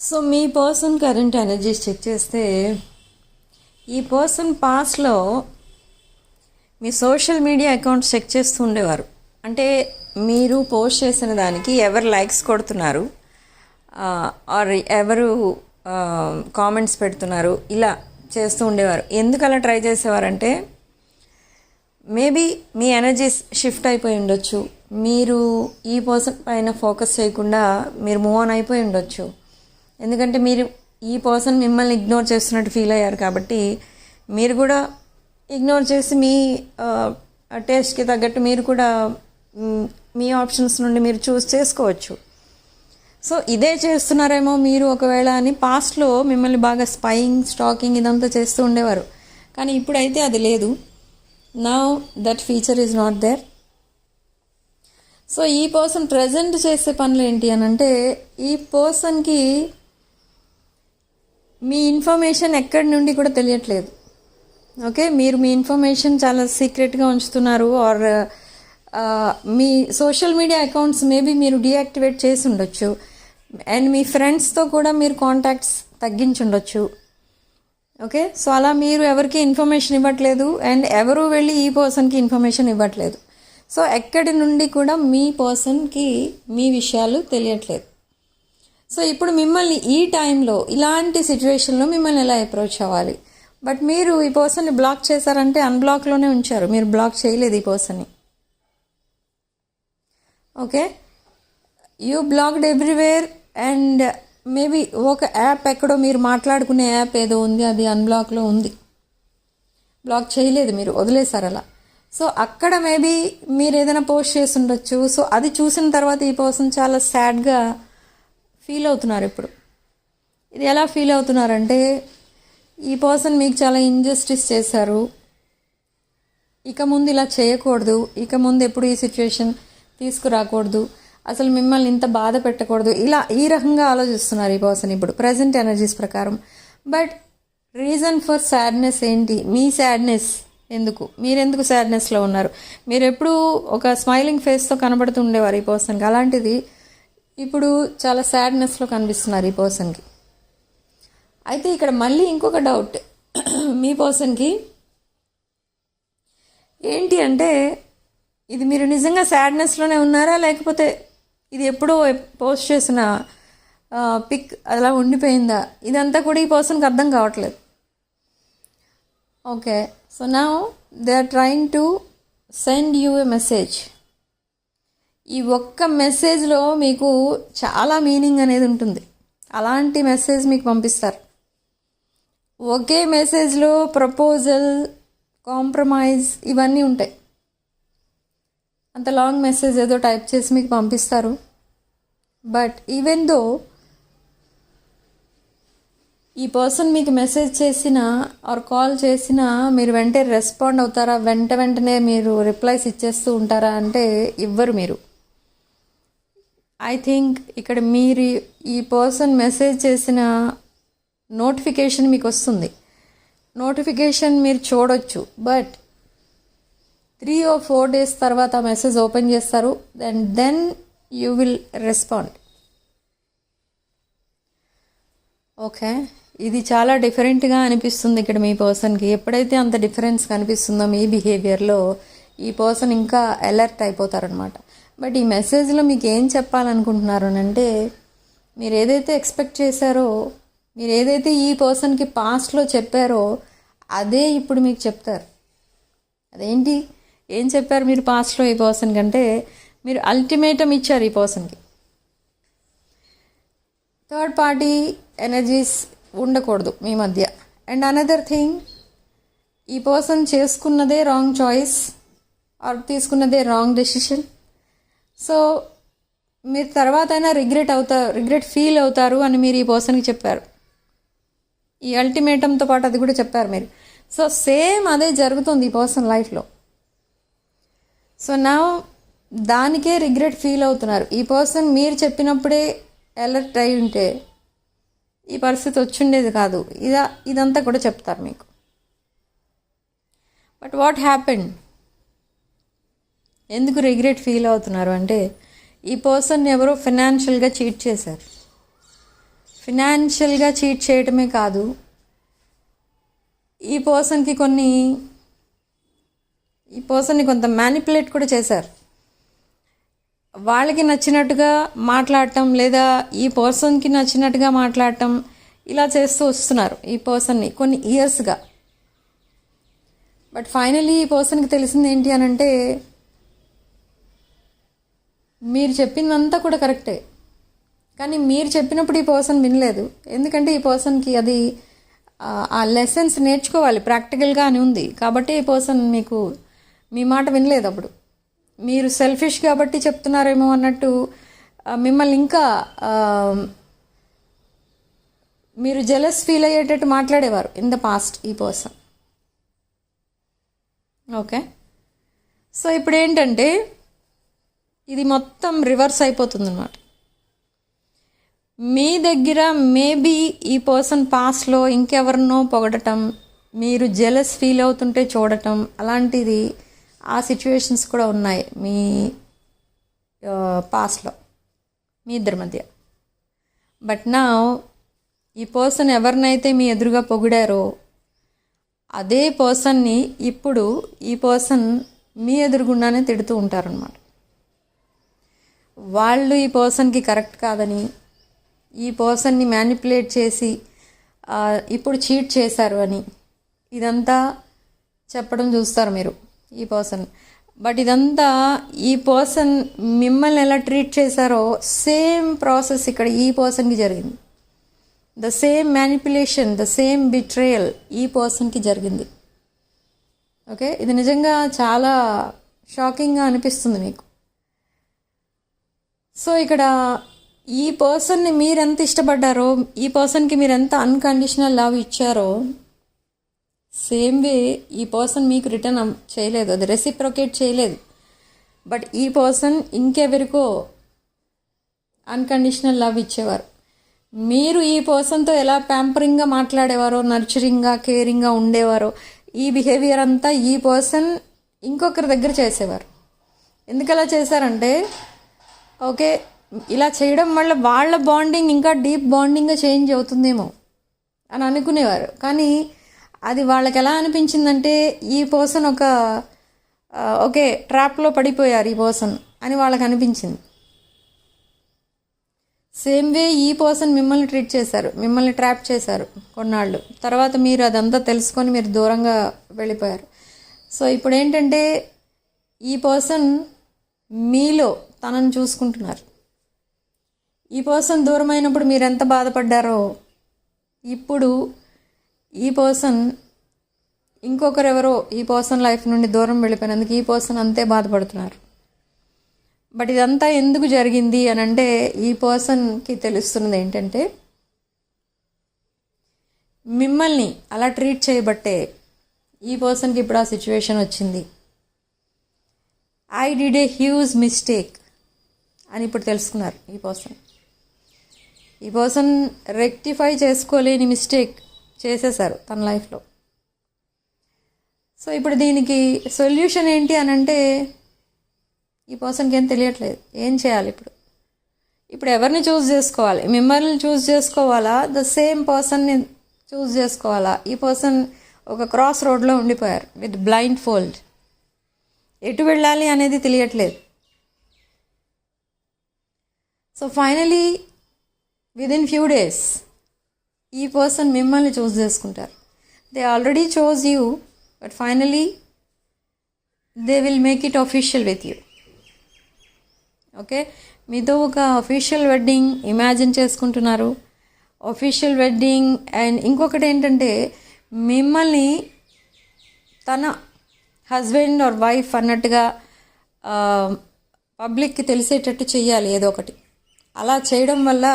So మీ person current energies check చేస్తే ఈ person పాస్ట్లో మీ సోషల్ మీడియా అకౌంట్స్ చెక్ చేస్తూ ఉండేవారు. అంటే మీరు పోస్ట్ చేసిన దానికి ఎవరు లైక్స్ కొడుతున్నారు ఆర్ ఎవరు కామెంట్స్ పెడుతున్నారు ఇలా చేస్తూ ఉండేవారు. ఎందుకు అలా ట్రై చేసేవారంటే మేబీ మీ ఎనర్జీస్ షిఫ్ట్ అయిపోయి ఉండొచ్చు, మీరు ఈ పర్సన్ పైన ఫోకస్ చేయకుండా మీరు మూవ్ ఆన్ అయిపోయి ఉండొచ్చు. ఎందుకంటే మీరు ఈ పర్సన్ మిమ్మల్ని ఇగ్నోర్ చేస్తున్నట్టు ఫీల్ అయ్యారు కాబట్టి మీరు కూడా ఇగ్నోర్ చేసి మీ టేస్ట్కి తగ్గట్టు మీరు కూడా మీ ఆప్షన్స్ నుండి మీరు చూస్ చేసుకోవచ్చు. సో ఇదే చేస్తున్నారేమో మీరు ఒకవేళ అని పాస్ట్లో మిమ్మల్ని బాగా స్పైయింగ్ స్టాకింగ్ ఇదంతా చేస్తూ ఉండేవారు. కానీ ఇప్పుడైతే అది లేదు. Now that feature is not there. So ఈ పర్సన్ ప్రజెంట్ చేసే పనులు ఏంటి అని అంటే ఈ పర్సన్కి మీ ఇన్ఫర్మేషన్ ఎక్కడి నుండి కూడా తెలియట్లేదు. ఓకే, మీరు మీ ఇన్ఫర్మేషన్ చాలా సీక్రెట్గా ఉంచుతున్నారు ఆర్ మీ సోషల్ మీడియా అకౌంట్స్ మేబీ మీరు డీయాక్టివేట్ చేసి ఉండొచ్చు అండ్ మీ ఫ్రెండ్స్తో కూడా మీరు కాంటాక్ట్స్ తగ్గించి ఉండొచ్చు. ఓకే, సో అలా మీరు ఎవరికి ఇన్ఫర్మేషన్ ఇవ్వట్లేదు అండ్ ఎవరు వెళ్ళి ఈ పర్సన్కి ఇన్ఫర్మేషన్ ఇవ్వట్లేదు. సో ఎక్కడి నుండి కూడా మీ పర్సన్కి మీ విషయాలు తెలియట్లేదు. సో ఇప్పుడు మిమ్మల్ని ఈ టైంలో ఇలాంటి సిచ్యువేషన్లో మిమ్మల్ని ఎలా అప్రోచ్ అవ్వాలి? బట్ మీరు ఈ పర్సన్ని బ్లాక్ చేశారంటే అన్బ్లాక్లోనే ఉంచారు, మీరు బ్లాక్ చేయలేదు ఈ పర్సన్ని. Okay, you blocked everywhere and maybe ఒక యాప్ ఎక్కడో మీరు మాట్లాడుకునే యాప్ ఏదో ఉంది, అది అన్బ్లాక్లో ఉంది, బ్లాక్ చేయలేదు, మీరు వదిలేశారు అలా. సో అక్కడ మేబీ మీరు ఏదైనా పోస్ట్ చేసి ఉండొచ్చు. సో అది చూసిన తర్వాత ఈ పర్సన్ చాలా సాడ్గా ఫీల్ అవుతున్నారు. ఇప్పుడు ఇది ఎలా ఫీల్ అవుతున్నారంటే ఈ పర్సన్ మీకు చాలా ఇంజస్టిస్ చేశారు, ఇక ముందు ఇలా చేయకూడదు, ఇక ముందు ఎప్పుడు ఈ సిచ్యువేషన్ తీసుకురాకూడదు, అసలు మిమ్మల్ని ఇంత బాధ పెట్టకూడదు, ఇలా ఈ రకంగా ఆలోచిస్తున్నారు ఈ పర్సన్ ఇప్పుడు ప్రజెంట్ ఎనర్జీస్ ప్రకారం. బట్ రీజన్ ఫర్ సాడ్నెస్ ఏంటి? మీ సాడ్నెస్ ఎందుకు? మీరెందుకు సాడ్నెస్లో ఉన్నారు? మీరు ఎప్పుడు ఒక స్మైలింగ్ ఫేస్తో కనబడుతూ ఉండేవారు ఈ పర్సన్కి, అలాంటిది ఇప్పుడు చాలా సాడ్నెస్లో కనిపిస్తున్నారు ఈ పర్సన్కి. అయితే ఇక్కడ మళ్ళీ ఇంకొక డౌట్ మీ పర్సన్కి ఏంటి అంటే ఇది మీరు నిజంగా సాడ్నెస్లోనే ఉన్నారా లేకపోతే ఇది ఎప్పుడో పోస్ట్ చేసిన పిక్ అలా ఉండిపోయిందా? ఇదంతా కూడా ఈ పర్సన్కి అర్థం కావట్లేదు. Okay, so now they are trying to send you a message. ఈ ఒక్క మెసేజ్లో మీకు చాలా మీనింగ్ అనేది ఉంటుంది. అలాంటి మెసేజ్ మీకు పంపిస్తారు. ఒకే మెసేజ్లో ప్రపోజల్, కాంప్రమైజ్ ఇవన్నీ ఉంటాయి. అంత లాంగ్ మెసేజ్ ఏదో టైప్ చేసి మీకు పంపిస్తారు. బట్ ఈవెన్ దో ఈ పర్సన్ మీకు మెసేజ్ చేసినా ఆర్ కాల్ చేసినా మీరు వెంటనే రెస్పాండ్ అవుతారా? వెంటనే మీరు రిప్లైస్ ఇచ్చేస్తూ ఉంటారా అంటే ఇవ్వరు మీరు. ఐ థింక్ ఇక్కడ మీరు ఈ పర్సన్ మెసేజ్ చేసిన నోటిఫికేషన్ మీకు వస్తుంది. నోటిఫికేషన్ మీరు చూడొచ్చు, బట్ 3 or 4 days తర్వాత ఆ మెసేజ్ ఓపెన్ చేస్తారు and then you will respond. Okay, ఇది చాలా డిఫరెంట్గా అనిపిస్తుంది ఇక్కడ మీ పర్సన్కి. ఎప్పుడైతే అంత డిఫరెన్స్ కనిపిస్తుందో మీ బిహేవియర్లో ఈ పర్సన్ ఇంకా అలర్ట్ అయిపోతారనమాట. బట్ ఈ మెసేజ్లో మీకు ఏం చెప్పాలనుకుంటున్నారు అంటే మీరు ఏదైతే ఎక్స్పెక్ట్ చేశారో, మీరు ఏదైతే ఈ పర్సన్కి పాస్ట్లో చెప్పారో అదే ఇప్పుడు మీకు చెప్తారు. అదేంటి, ఏం చెప్పారు మీరు పాస్ట్లో ఈ పర్సన్ కంటే? మీరు అల్టిమేటమ్ ఇచ్చారు ఈ పర్సన్కి. థర్డ్ పార్టీ ఎనర్జీస్ ఉండకూడదు మీ మధ్య. అండ్ అనదర్ థింగ్, ఈ పర్సన్ చేసుకున్నదే రాంగ్ చాయిస్ ఆర్ తీసుకున్నదే రాంగ్ డెసిషన్. సో మీరు తర్వాత అయినా రిగ్రెట్ ఫీల్ అవుతారు అని మీరు ఈ పర్సన్కి చెప్పారు. ఈ అల్టిమేటంతో పాటు అది కూడా చెప్పారు మీరు. సో సేమ్ అదే జరుగుతుంది ఈ పర్సన్ లైఫ్లో. సో నా దానికే రిగ్రెట్ ఫీల్ అవుతున్నారు. ఈ పర్సన్ మీరు చెప్పినప్పుడే అలర్ట్ అయి ఉంటే ఈ పరిస్థితి వచ్చిండేది కాదు. ఇదంతా కూడా చెప్తారు మీకు. But what happened? ఎందుకు రిగ్రెట్ ఫీల్ అవుతున్నారు అంటే ఈ పర్సన్ ఎవరో ఫైనాన్షియల్గా చీట్ చేశారు. ఫినాన్షియల్గా చీట్ చేయటమే కాదు, ఈ పర్సన్ని కొంత మ్యానిపులేట్ కూడా చేశారు. వాళ్ళకి నచ్చినట్టుగా మాట్లాడటం లేదా ఈ పర్సన్కి నచ్చినట్టుగా మాట్లాడటం ఇలా చేస్తూ వస్తున్నారు ఈ పర్సన్ని కొన్ని ఇయర్స్గా. బట్ ఫైనలీ ఈ పర్సన్కి తెలిసింది ఏంటి అని అంటే, మీరు చెప్పిందంతా కూడా కరెక్టే, కానీ మీరు చెప్పినప్పుడు ఈ పర్సన్ వినలేదు. ఎందుకంటే ఈ పర్సన్కి అది ఆ లెసన్స్ నేర్చుకోవాలి ప్రాక్టికల్గా అని ఉంది. కాబట్టి ఈ పర్సన్ మీ మాట వినలేదు. అప్పుడు మీరు సెల్ఫిష్ కాబట్టి చెప్తున్నారేమో అన్నట్టు మిమ్మల్ని ఇంకా మీరు జెలస్ ఫీల్ అయ్యేటట్టు మాట్లాడేవారు ఇన్ ద పాస్ట్ ఈ పర్సన్. ఓకే, సో ఇప్పుడు ఏంటంటే ఇది మొత్తం రివర్స్ అయిపోతుంది అన్నమాట. మీ దగ్గర మేబీ ఈ పర్సన్ పాస్ట్లో ఇంకెవరినో పొగడటం, మీరు జెలస్ ఫీల్ అవుతుంటే చూడటం, అలాంటిది ఆ సిచ్యువేషన్స్ కూడా ఉన్నాయి మీ పాస్ట్లో మీ ఇద్దరి మధ్య. బట్ నా ఈ పర్సన్ ఎవరినైతే మీ ఎదురుగా పొగిడారో అదే పర్సన్ని ఇప్పుడు ఈ పర్సన్ మీ ఎదురుగుండానే తిడుతూ ఉంటారనమాట. వాళ్ళు ఈ పర్సన్కి కరెక్ట్ కాదని, ఈ పర్సన్ని మ్యానిపులేట్ చేసి ఇప్పుడు చీట్ చేశారు అని ఇదంతా చెప్పడం చూస్తారు మీరు ఈ పర్సన్. బట్ ఇదంతా ఈ పర్సన్ మిమ్మల్ని ఎలా ట్రీట్ చేశారో సేమ్ ప్రాసెస్ ఇక్కడ ఈ పర్సన్కి జరిగింది. The same manipulation, the same betrayal ఈ పర్సన్కి జరిగింది. ఓకే, ఇది నిజంగా చాలా షాకింగ్గా అనిపిస్తుంది మీకు. సో ఇక్కడ ఈ పర్సన్ని మీరు ఎంత ఇష్టపడ్డారో, ఈ పర్సన్కి మీరు ఎంత అన్కండిషనల్ లవ్ ఇచ్చారో, సేమ్ వే ఈ పర్సన్ మీకు రిటర్న్ చేయలేదు, అది రెసిప్రొకేట్ చేయలేదు. బట్ ఈ పర్సన్ ఇంకెవరికో అన్కండిషనల్ లవ్ ఇచ్చేవారు. మీరు ఈ పర్సన్తో ఎలా ప్యాంపరింగ్గా మాట్లాడేవారో, నర్చరింగ్గా కేరింగ్గా ఉండేవారో, ఈ బిహేవియర్ అంతా ఈ పర్సన్ ఇంకొకరి దగ్గర చేసేవారు. ఎందుకు అలా చేశారంటే, ఓకే ఇలా చేయడం వల్ల వాళ్ళ బాండింగ్ ఇంకా డీప్ బాండింగ్గా చేంజ్ అవుతుందేమో అని అనుకునేవారు. కానీ అది వాళ్ళకి ఎలా అనిపించిందంటే, ఈ పర్సన్ ఓకే ట్రాప్లో పడిపోయారు ఈ పర్సన్ అని వాళ్ళకి అనిపించింది. సేమ్ వే ఈ పర్సన్ మిమ్మల్ని ట్రీట్ చేశారు, మిమ్మల్ని ట్రాప్ చేశారు కొన్నాళ్ళు. తర్వాత మీరు అదంతా తెలుసుకొని మీరు దూరంగా వెళ్ళిపోయారు. సో ఇప్పుడు ఏంటంటే ఈ పర్సన్ మీలో తనను చూసుకుంటున్నారు. ఈ పర్సన్ దూరం అయినప్పుడు మీరు ఎంత బాధపడ్డారో, ఇప్పుడు ఈ పర్సన్ ఇంకొకరెవరో ఈ పర్సన్ లైఫ్ నుండి దూరం వెళ్ళిపోయినందుకు ఈ పర్సన్ అంతే బాధపడుతున్నారు. బట్ ఇదంతా ఎందుకు జరిగింది అని అంటే, ఈ పర్సన్కి తెలుస్తున్నది ఏంటంటే, మిమ్మల్ని అలా ట్రీట్ చేయబట్టే ఈ పర్సన్కి ఇప్పుడు ఆ సిచ్యువేషన్ వచ్చింది. I did a huge mistake అని ఇప్పుడు తెలుసుకున్నారు ఈ పర్సన్. ఈ పర్సన్ రెక్టిఫై చేసుకోలేని మిస్టేక్ చేసేశారు తన లైఫ్లో. సో ఇప్పుడు దీనికి సొల్యూషన్ ఏంటి అని అంటే, ఈ పర్సన్కి ఏం తెలియట్లేదు ఏం చేయాలి. ఇప్పుడు ఎవరిని చూస్ చేసుకోవాలి? మిమ్మల్ని చూస్ చేసుకోవాలా, ద సేమ్ పర్సన్ని చూస్ చేసుకోవాలా? ఈ పర్సన్ ఒక క్రాస్ రోడ్లో ఉండిపోయారు విత్ బ్లైండ్ ఫోల్డ్. ఎటు వెళ్ళాలి అనేది తెలియట్లేదు. So finally within few days ఈ పర్సన్ మిమ్మల్ని చూస్ చేసుకుంటారు. They already chose you, but finally they will make it official with you. Okay, మీతో ఒక అఫీషియల్ వెడ్డింగ్ ఇమాజిన్ చేసుకుంటున్నారు. అఫీషియల్ వెడ్డింగ్ అండ్ ఇంకొకటి ఏంటంటే, మిమ్మల్ని తన హస్బెండ్ ఆర్ వైఫ్ అన్నట్టుగా పబ్లిక్కి తెలిసేటట్టు చెయ్యాలి ఏదో ఒకటి. అలా చేయడం వల్ల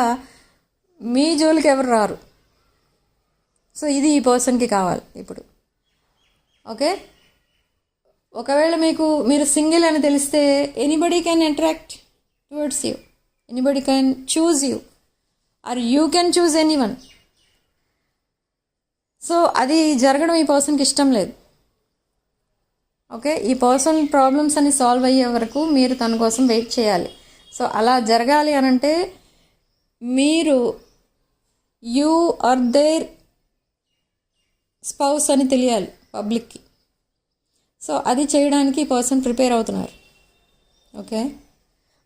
మీ జోలికి ఎవరు రారు. సో ఇది ఈ పర్సన్కి కావాలి ఇప్పుడు. ఓకే, ఒకవేళ మీరు సింగిల్ అని తెలిస్తే anybody can attract towards you, anybody can choose you or you can choose anyone. So అది జరగడం ఈ పర్సన్కి ఇష్టం లేదు. ఓకే, ఈ పర్సన్ ప్రాబ్లమ్స్ అన్ని సాల్వ్ అయ్యే వరకు మీరు తన కోసం వెయిట్ చేయాలి. సో అలా జరగాలి అనంటే మీరు యూ ఆర్ దేర్ స్పౌస్ అని తెలియాలి పబ్లిక్కి. సో అది చేయడానికి ఈ పర్సన్ ప్రిపేర్ అవుతున్నారు. Okay,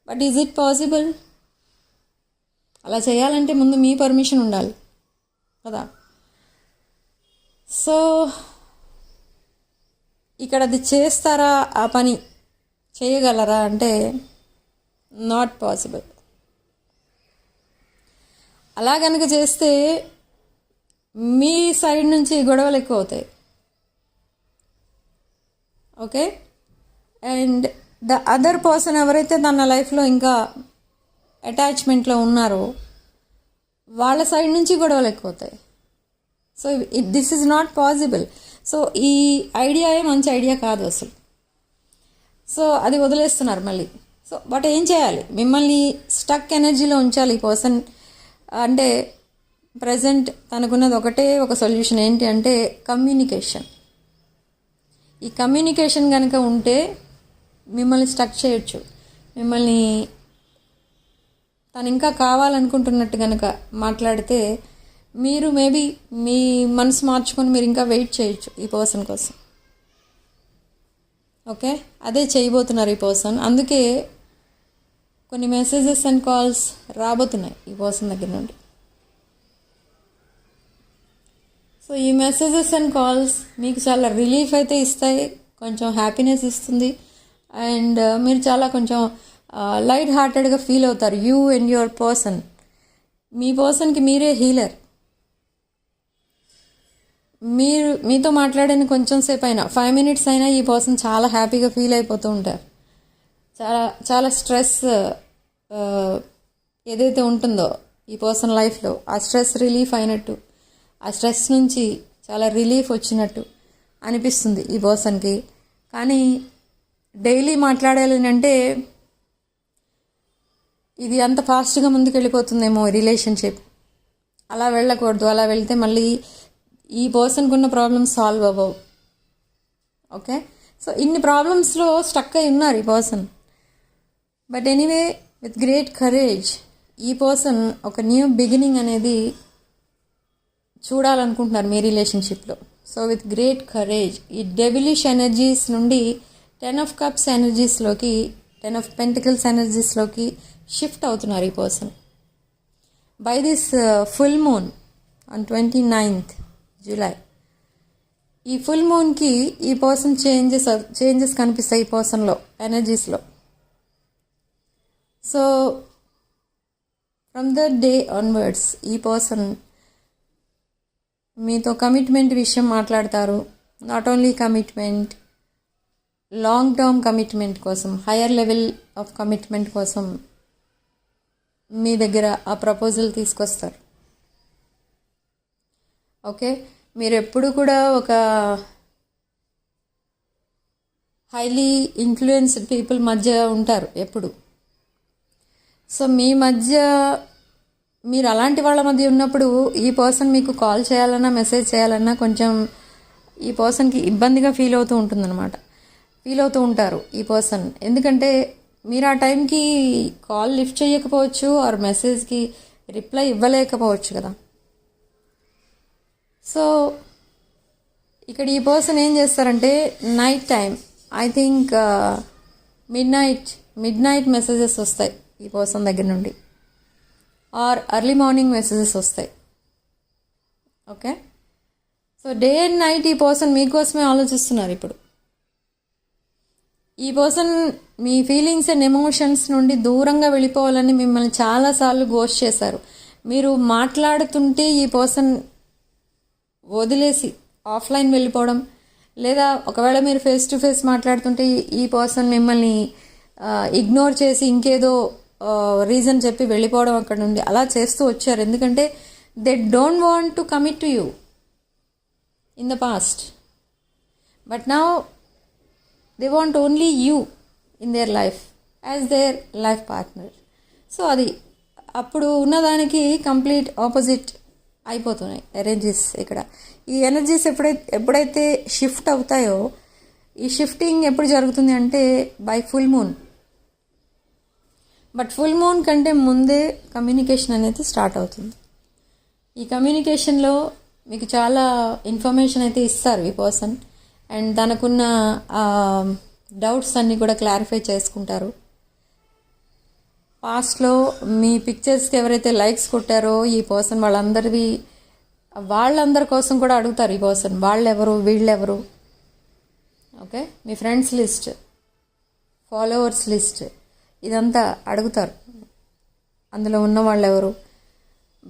but is it possible? అలా చేయాలంటే ముందు మీ పర్మిషన్ ఉండాలి కదా. సో ఇక్కడ అది చేస్తారా, ఆ పని చేయగలరా అంటే నాట్ పాసిబుల్. అలా కనుక చేస్తే మీ సైడ్ నుంచి గొడవలు ఎక్కువ అవుతాయి. Okay, and the other person ఎవరైతే తన లైఫ్లో ఇంకా అటాచ్మెంట్లో ఉన్నారో వాళ్ళ సైడ్ నుంచి గొడవలు ఎక్కువ అవుతాయి. So this is not possible. So ఈ ఐడియా మంచి ఐడియా కాదు అసలు. సో అది వదిలేస్తున్నారు మళ్ళీ. సో బట్ ఏం చేయాలి? మిమ్మల్ని స్టక్ ఎనర్జీలో ఉంచాలి ఈ పర్సన్. అంటే ప్రజెంట్ తనకున్నది ఒకటే ఒక సొల్యూషన్, ఏంటి అంటే కమ్యూనికేషన్. ఈ కమ్యూనికేషన్ కనుక ఉంటే మిమ్మల్ని స్టక్ చేయొచ్చు. మిమ్మల్ని తను ఇంకా కావాలనుకుంటున్నట్టు కనుక మాట్లాడితే మీరు మేబీ మీ మనసు మార్చుకొని మీరు ఇంకా వెయిట్ చేయొచ్చు ఈ పర్సన్ కోసం. ఓకే, అదే చేయబోతున్నారు ఈ పర్సన్. అందుకే కొన్ని మెసేజెస్ అండ్ కాల్స్ రాబోతున్నాయి ఈ పర్సన్ దగ్గర నుండి. సో ఈ మెసేజెస్ అండ్ కాల్స్ మీకు చాలా రిలీఫ్ అయితే ఇస్తాయి, కొంచెం హ్యాపీనెస్ ఇస్తుంది, అండ్ మీరు చాలా కొంచెం లైట్ హార్టెడ్గా ఫీల్ అవుతారు. You and your person. మీ పర్సన్కి మీరే హీలర్. మీతో మాట్లాడిన కొంచెం సేపు అయినా 5 minutes అయినా ఈ పర్సన్ చాలా హ్యాపీగా ఫీల్ అయిపోతూ ఉంటారు. చాలా చాలా స్ట్రెస్ ఏదైతే ఉంటుందో ఈ పర్సన్ లైఫ్లో ఆ స్ట్రెస్ రిలీఫ్ అయినట్టు, ఆ స్ట్రెస్ నుంచి చాలా రిలీఫ్ వచ్చినట్టు అనిపిస్తుంది ఈ పర్సన్కి. కానీ డైలీ మాట్లాడాలి అంటే ఇది అంత ఫాస్ట్గా ముందుకు వెళ్ళిపోతుందేమో రిలేషన్షిప్. అలా వెళ్ళకూడదు. అలా వెళ్తే మళ్ళీ ఈ పర్సన్కి ఉన్న ప్రాబ్లమ్స్ సాల్వ్ అవ్వవు. ఓకే, సో ఇన్ని ప్రాబ్లమ్స్లో స్టక్ అయి ఉన్నారు ఈ person. But anyway, with great courage ఈ పర్సన్ ఒక న్యూ బిగినింగ్ అనేది చూడాలనుకుంటున్నారు మీ రిలేషన్షిప్లో. సో విత్ గ్రేట్ కరేజ్ ఈ డెవిలిష్ ఎనర్జీస్ నుండి 10 of Cups ఎనర్జీస్లోకి, 10 of Pentacles ఎనర్జీస్లోకి షిఫ్ట్ అవుతున్నారు ఈ person. By this full moon on 29th July, ఈ ఫుల్ మూన్కి ఈ పర్సన్ చేంజెస్ కనిపిస్తాయి ఈ పర్సన్లో ఎనర్జీస్లో. So from the day onwards ఈ పర్సన్ మీతో కమిట్మెంట్ విషయం మాట్లాడతారు. Not only commitment, long term commitment కోసం, హయ్యర్ లెవెల్ ఆఫ్ కమిట్మెంట్ కోసం మీ దగ్గర ఆ ప్రపోజల్ తీసుకొస్తారు. ఓకే, మీరు ఎప్పుడు కూడా ఒక హైలీ ఇన్ఫ్లుయెన్స్డ్ పీపుల్ మధ్య ఉంటారు ఎప్పుడు. సో మీ మధ్య, మీరు అలాంటి వాళ్ళ మధ్య ఉన్నప్పుడు ఈ పర్సన్ మీకు కాల్ చేయాలన్నా మెసేజ్ చేయాలన్నా కొంచెం ఈ పర్సన్కి ఇబ్బందిగా ఫీల్ అవుతూ ఉంటారు ఈ పర్సన్. ఎందుకంటే మీరు ఆ టైంకి కాల్ లిఫ్ట్ చేయకపోవచ్చు, ఆర్ మెసేజ్కి రిప్లై ఇవ్వలేకపోవచ్చు కదా. సో ఇక్కడ ఈ పర్సన్ ఏం చేస్తారంటే night time, I think mid night messages వస్తాయి ఈ పర్సన్ దగ్గర నుండి, ఆర్ ఎర్లీ మార్నింగ్ మెసేజెస్ వస్తాయి. Okay, so day and night ఈ పర్సన్ మీకోసమే ఆలోచిస్తున్నారు ఇప్పుడు. ఈ person me feelings and emotions నుండి దూరంగా వెళ్ళిపోవాలని మిమ్మల్ని చాలాసార్లు గోస్ట్ చేశారు. మీరు మాట్లాడుతుంటే ఈ పర్సన్ వదిలేసి ఆఫ్లైన్ వెళ్ళిపోవడం, లేదా ఒకవేళ మీరు ఫేస్ టు ఫేస్ మాట్లాడుతుంటే ఈ పర్సన్ మిమ్మల్ని ఇగ్నోర్ చేసి ఇంకేదో రీజన్ చెప్పి వెళ్ళిపోవడం అక్కడ నుండి అలా చేస్తూ వచ్చారు. ఎందుకంటే they don't want to commit to you in the past, but now they want only you in their life as their life partner. So అది అప్పుడు ఉన్నదానికి కంప్లీట్ ఆపోజిట్ అయిపోతున్నాయి ఎనర్జీస్ ఇక్కడ. ఈ ఎనర్జీస్ ఎప్పుడైతే షిఫ్ట్ అవుతాయో, ఈ షిఫ్టింగ్ ఎప్పుడు జరుగుతుంది అంటే by full moon. But full moon కంటే ముందే కమ్యూనికేషన్ అనేది స్టార్ట్ అవుతుంది. ఈ కమ్యూనికేషన్లో మీకు చాలా ఇన్ఫర్మేషన్ అయితే ఇస్తారు ఈ పర్సన్. అండ్ తనకున్న డౌట్స్ అన్నీ కూడా క్లారిఫై చేసుకుంటారు. పాస్ట్లో మీ పిక్చర్స్కి ఎవరైతే లైక్స్ కొట్టారో ఈ పర్సన్ వాళ్ళందరి కోసం కూడా అడుగుతారు ఈ పర్సన్. వాళ్ళెవరు, వీళ్ళెవరు, ఓకే, మీ ఫ్రెండ్స్ లిస్ట్, ఫాలోవర్స్ లిస్ట్, ఇదంతా అడుగుతారు, అందులో ఉన్న వాళ్ళు ఎవరు.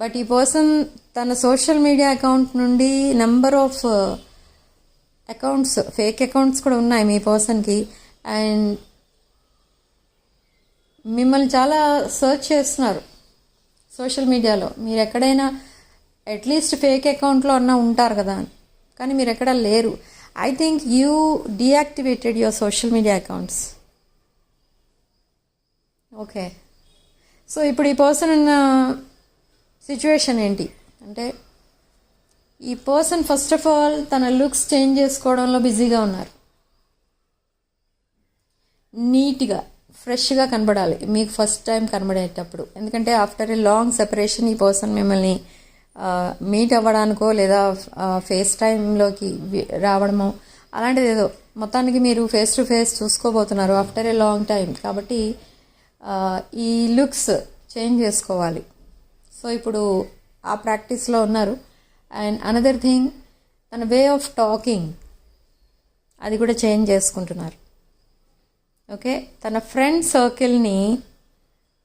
బట్ ఈ పర్సన్ తన సోషల్ మీడియా అకౌంట్ నుండి number of accounts, fake accounts కూడా ఉన్నాయి మీ పర్సన్కి. అండ్ మిమ్మల్ని చాలా సర్చ్ చేస్తున్నారు సోషల్ మీడియాలో. మీరు ఎక్కడైనా అట్లీస్ట్ ఫేక్ అకౌంట్లో అన్నా ఉంటారు కదా, కానీ మీరు ఎక్కడ లేరు. I think you deactivated your social media accounts. Okay, so ఇప్పుడు ఈ పర్సన్ ఉన్న సిచ్యువేషన్ ఏంటి అంటే, ఈ పర్సన్ ఫస్ట్ ఆఫ్ ఆల్ తన లుక్స్ చేంజ్ చేసుకోవడంలో బిజీగా ఉన్నారు. నీట్గా, ఫ్రెష్గా కనబడాలి మీకు ఫస్ట్ టైం కనబడేటప్పుడు. ఎందుకంటే ఆఫ్టర్ ఏ లాంగ్ సెపరేషన్ ఈ పర్సన్ మిమ్మల్ని మీట్ అవ్వడానికో లేదా ఫేస్ టైంలోకి రావడమో అలాంటిది ఏదో, మొత్తానికి మీరు ఫేస్ టు ఫేస్ చూసుకోబోతున్నారు ఆఫ్టర్ ఏ లాంగ్ టైం. కాబట్టి ఈ లుక్స్ చేంజ్ చేసుకోవాలి. సో ఇప్పుడు ఆ ప్రాక్టీస్లో ఉన్నారు. అండ్ అనదర్ థింగ్, తన వే ఆఫ్ టాకింగ్ అది కూడా చేంజ్ చేసుకుంటున్నారు. ఓకే, తన ఫ్రెండ్ సర్కిల్ని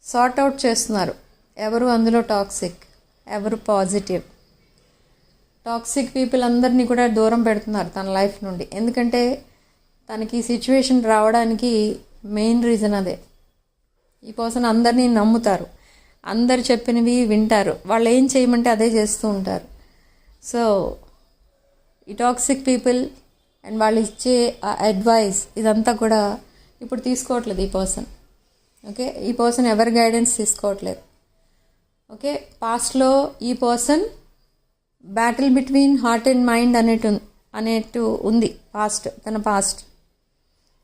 సార్ట్ అవుట్ చేస్తున్నారు. ఎవరు అందులో టాక్సిక్, ఎవరు పాజిటివ్. టాక్సిక్ పీపుల్ అందరినీ కూడా దూరం పెడుతున్నారు తన లైఫ్ నుండి. ఎందుకంటే తనకి ఈ సిచ్యువేషన్ రావడానికి మెయిన్ రీజన్ అదే. ఈ పర్సన్ అందరినీ నమ్ముతారు, అందరు చెప్పినవి వింటారు, వాళ్ళు ఏం చేయమంటే అదే చేస్తూ ఉంటారు. సో ఈ టాక్సిక్ పీపుల్ అండ్ వాళ్ళు ఇచ్చే అడ్వైస్ ఇదంతా కూడా ఇప్పుడు తీసుకోవట్లేదు ఈ పర్సన్. ఓకే, ఈ పర్సన్ ఎవరి గైడెన్స్ తీసుకోవట్లేదు. ఓకే, పాస్ట్లో ఈ person battle between heart and mind అనేట్టు ఉంది తన పాస్ట్.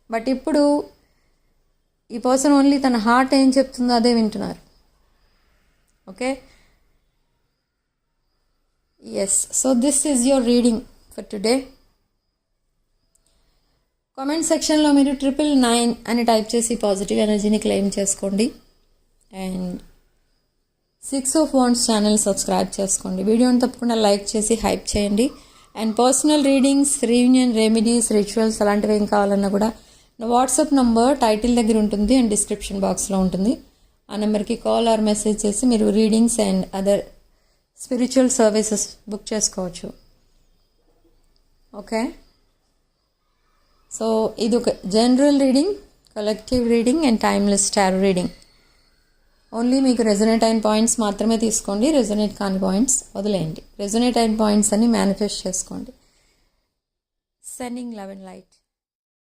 బట్ ఇప్పుడు ఈ పర్సన్ ఓన్లీ తన హార్ట్ ఏం చెప్తుందో అదే వింటున్నారు. Okay, yes, so this is your reading for today. Comment సెక్షన్లో మీరు 999 అని టైప్ చేసి పాజిటివ్ ఎనర్జీని క్లెయిమ్ చేసుకోండి. And 6 of Wands channel subscribe చేసుకోండి. వీడియోని తప్పకుండా లైక్ చేసి హైప్ చేయండి. And personal readings, reunion remedies, rituals అలాంటివి ఏం కావాలన్నా కూడా నా వాట్సాప్ నంబర్ టైటిల్ దగ్గర ఉంటుంది అండ్ డిస్క్రిప్షన్ బాక్స్లో ఉంటుంది. ఆ నెంబర్కి కాల్ ఆర్ మెసేజ్ చేసి మీరు readings and other spiritual services book చేసుకోవచ్చు. ఓకే, సో ఇది ఒక general reading, collective reading and timeless tarot reading. Only మీకు రెజొనేట్ అయిన పాయింట్స్ మాత్రమే తీసుకోండి, రెజొనేట్ కాని పాయింట్స్ వదిలేయండి. రెజొనేట్ అయిన పాయింట్స్ అన్ని మేనిఫెస్ట్ చేసుకోండి. Sending love and light.